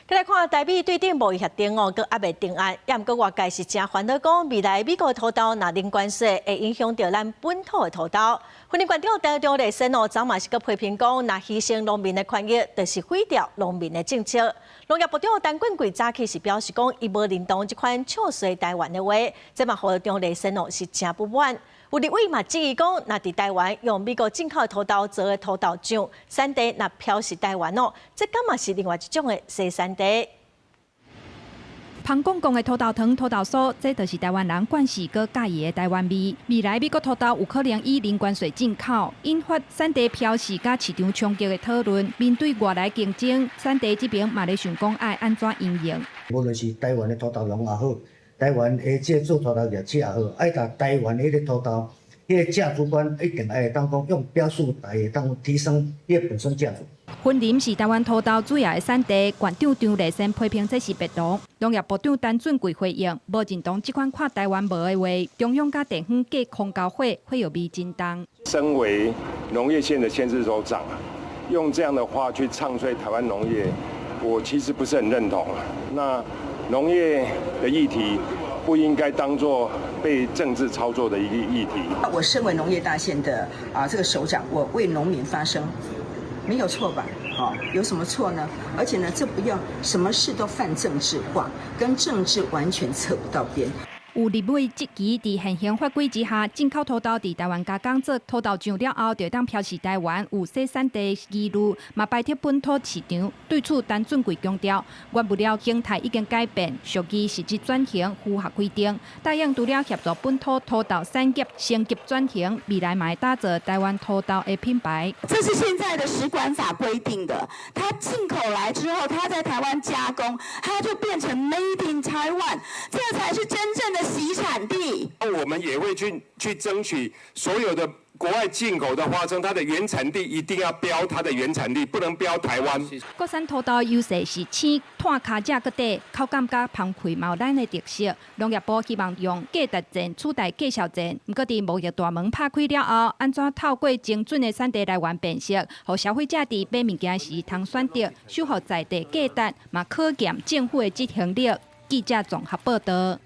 再來看台美對頂貿易協定哦，佮還未定案，也毋過外界是真煩惱講未來美國土豆若零關稅會影響到咱本土的土豆。婚姻館長陳忠立先哦，昨嘛是佮批評講，若犧牲農民的權益，就是毀掉農民的政策。農業部長陳冠貴早起是表示講，伊無認同這款唱衰台灣的話，這嘛讓忠立先哦是真不滿。有立委嘛質疑講，若佇台灣用美國進口的土豆做的土豆醬，產地若標示台灣哦，這敢嘛是另外一種的生產地。香港講的土豆湯、土豆酥，這就是台灣人慣習佮介意的台灣味。未來美國土豆有可能以零關稅進口，引發產地標示佮市場衝擊的討論。面對外來競爭，產地這邊嘛咧想講愛安怎應用。無論是台灣的土豆農也好，台灣的這做土豆業者也好，愛甲台灣的迄個土豆，迄個價值觀一定愛當講用標示來會當提升伊個本身價值。雲林是台灣土豆主要的產地，縣長張立先批評這是別當。農業部長陳俊貴回應，無認同這款看台灣無的話，中央甲地方架空交會有味真重。身為農業縣的縣市首長，用這樣的話去唱衰台灣農業，我其實不是很認同。那農業的議題不應該當作被政治操作的一個議題。我身為農業大縣的這個首長，我為農民發聲，沒有錯吧？有什麼錯呢？而且呢，這不要什麼事都泛政治化，跟政治完全扯不到邊。有立委質疑，在現行法規之下，進口土豆在台灣加工做土豆醬了後，就當標示台灣有生產地記錄，嘛擺脫本土市場。對此，陳俊貴強調，原物料形態已經改變，屬於實質轉型，符合規定。答應除了協助本土土豆產業升級轉型，未來嘛會打造台灣土豆的品牌。這是現在的食管法規定的，它進口來之後，它在台灣加工，它就變成 Made in Taiwan， 這才是真正的習產地。我們也會去爭取所有的國外進口的花生，它的原產地一定要標它的原產地，不能標台灣。國產土豆優勢是青、炭卡架個底，口感甲澎湃嘛有咱的特色。農業部希望用價值戰取代價效戰，不過在貿易大門拍開了後，安怎透過精準的產地來源辨識，讓消費者在買物件時通選擇，守護在地價值，嘛考驗政府的執行力。記者綜合報道。